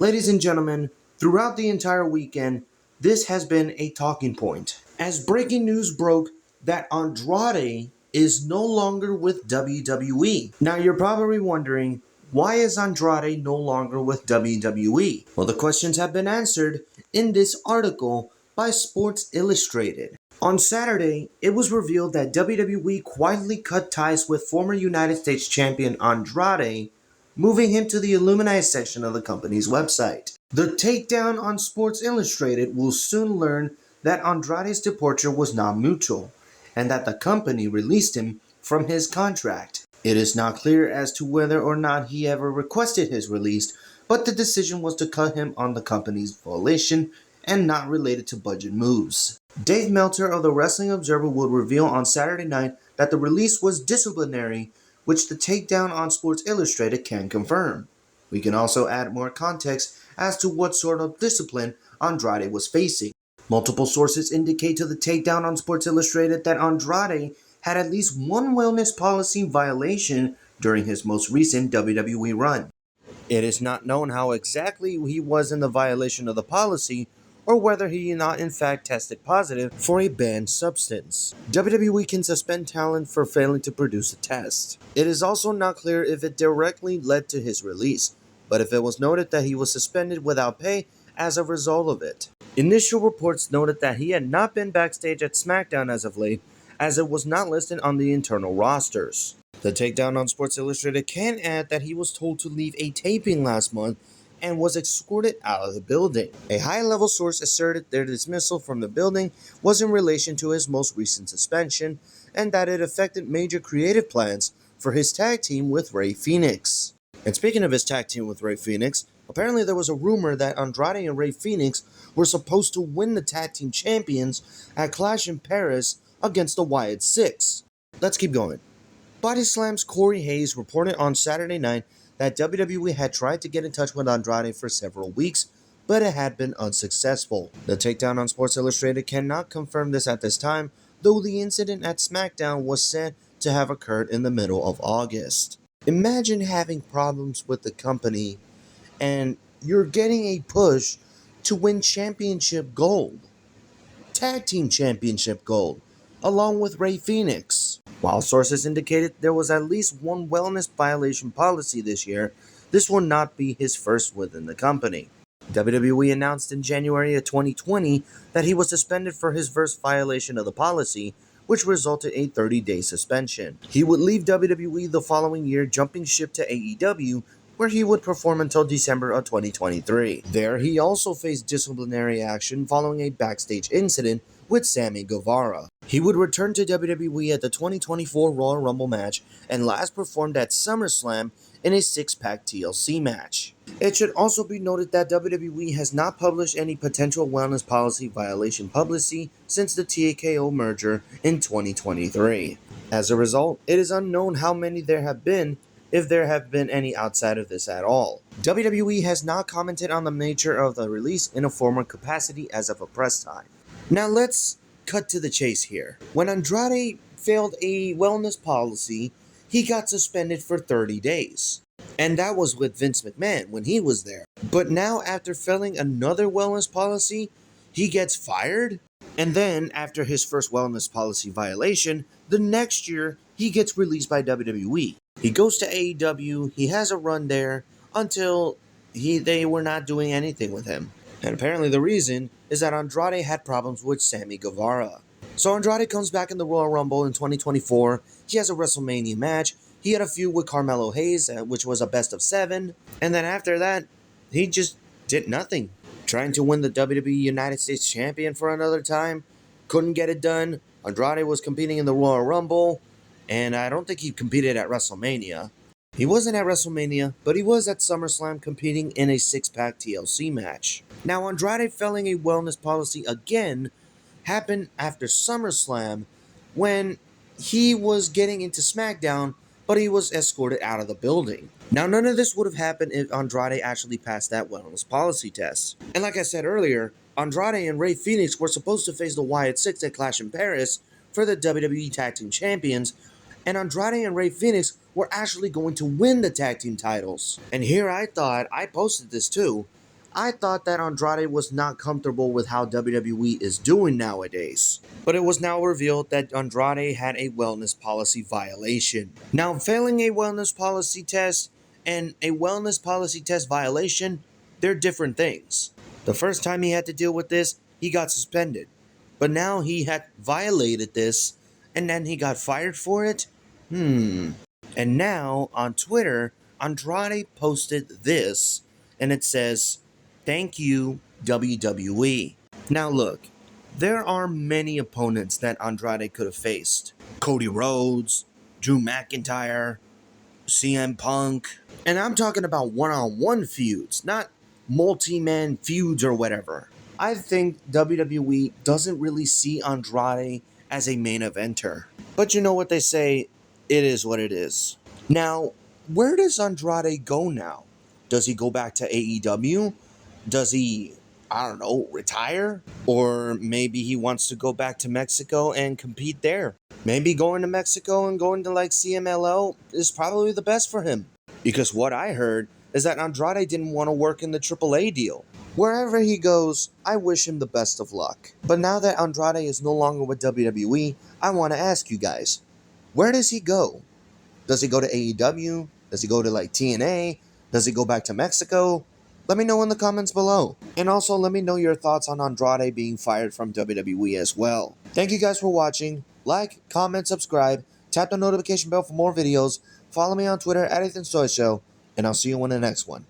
Ladies and gentlemen, throughout the entire weekend, this has been a talking point. As breaking news broke that Andrade is no longer with WWE. Now you're probably wondering, why is Andrade no longer with WWE? Well, the questions have been answered in this article by Sports Illustrated. On Saturday, it was revealed that WWE quietly cut ties with former United States champion Andrade, moving him to the Illuminati section of the company's website. The takedown on Sports Illustrated will soon learn that Andrade's departure was not mutual, and that the company released him from his contract. It is not clear as to whether or not he ever requested his release, but the decision was to cut him on the company's volition and not related to budget moves. Dave Meltzer of the Wrestling Observer would reveal on Saturday night that the release was disciplinary, which the takedown on Sports Illustrated can confirm. We can also add more context as to what sort of discipline Andrade was facing. Multiple sources indicate to the takedown on Sports Illustrated that Andrade had at least one wellness policy violation during his most recent WWE run. It is not known how exactly he was in the violation of the policy, or whether he not in fact tested positive for a banned substance. WWE can suspend talent for failing to produce a test. It is also not clear if it directly led to his release, but if it was noted that he was suspended without pay as a result of it. Initial reports noted that he had not been backstage at SmackDown as of late, as it was not listed on the internal rosters. The takedown on Sports Illustrated can add that he was told to leave a taping last month and was escorted out of the building. A high-level source asserted their dismissal from the building was in relation to his most recent suspension, and that it affected major creative plans for his tag team with Rey Fenix. And speaking of his tag team with Rey Fenix, apparently there was a rumor that Andrade and Rey Fenix were supposed to win the tag team champions at Clash in Paris against the Wyatt Six. Let's keep going. Body Slam's Corey Hayes reported on Saturday night that WWE had tried to get in touch with Andrade for several weeks, but it had been unsuccessful. The takedown on Sports Illustrated cannot confirm this at this time, though the incident at SmackDown was said to have occurred in the middle of August. Imagine having problems with the company and you're getting a push to win championship gold, tag team championship gold, along with Rey Fenix. While sources indicated there was at least one wellness violation policy this year, this will not be his first within the company. WWE announced in January of 2020 that he was suspended for his first violation of the policy, which resulted in a 30-day suspension. He would leave WWE the following year, jumping ship to AEW, where he would perform until December of 2023. There, he also faced disciplinary action following a backstage incident with Sammy Guevara. He would return to WWE at the 2024 Royal Rumble match and last performed at SummerSlam in a six-pack TLC match. It should also be noted that WWE has not published any potential wellness policy violation publicity since the TKO merger in 2023. As a result, it is unknown how many there have been, if there have been any outside of this at all. WWE has not commented on the nature of the release in a formal capacity as of a press time. Now let's cut to the chase here. When Andrade failed a wellness policy, he got suspended for 30 days. And that was with Vince McMahon when he was there. But now after failing another wellness policy, he gets fired? And then after his first wellness policy violation, the next year he gets released by WWE. He goes to AEW, he has a run there until they were not doing anything with him. And apparently the reason is that Andrade had problems with Sammy Guevara. So Andrade comes back in the Royal Rumble in 2024. He has a WrestleMania match. He had a feud with Carmelo Hayes, which was a best of 7. And then after that, he just did nothing. Trying to win the WWE United States Champion for another time. Couldn't get it done. Andrade was competing in the Royal Rumble. And I don't think he competed at WrestleMania. He wasn't at WrestleMania, but he was at SummerSlam competing in a six-pack TLC match. Now, Andrade failing a wellness policy again happened after SummerSlam when he was getting into SmackDown, but he was escorted out of the building. Now, none of this would have happened if Andrade actually passed that wellness policy test. And like I said earlier, Andrade and Rey Fenix were supposed to face the Wyatt Six at Clash in Paris for the WWE Tag Team Champions, and Andrade and Rey Fenix were actually going to win the tag team titles. And here I thought, I posted this too, I thought that Andrade was not comfortable with how WWE is doing nowadays. But it was now revealed that Andrade had a wellness policy violation. Now, failing a wellness policy test and a wellness policy test violation, they're different things. The first time he had to deal with this, he got suspended. But now he had violated this and then he got fired for it? And now on Twitter, Andrade posted this and it says, "Thank you, WWE." Now look, there are many opponents that Andrade could have faced: Cody Rhodes, Drew McIntyre, CM Punk. And I'm talking about one-on-one feuds, not multi-man feuds or whatever. I think WWE doesn't really see Andrade as a main eventer. But you know what they say, it is what it is. Now, where does Andrade go now? Does he go back to AEW? Does he, I don't know, retire? Or maybe he wants to go back to Mexico and compete there. Maybe going to Mexico and going to like CMLL is probably the best for him. Because what I heard is that Andrade didn't want to work in the AAA deal. Wherever he goes, I wish him the best of luck. But now that Andrade is no longer with WWE, I want to ask you guys, where does he go? Does he go to AEW? Does he go to like TNA? Does he go back to Mexico? Let me know in the comments below. And also let me know your thoughts on Andrade being fired from WWE as well. Thank you guys for watching. Like, comment, subscribe, tap the notification bell for more videos, follow me on Twitter at EthanStoyShow, and I'll see you in the next one.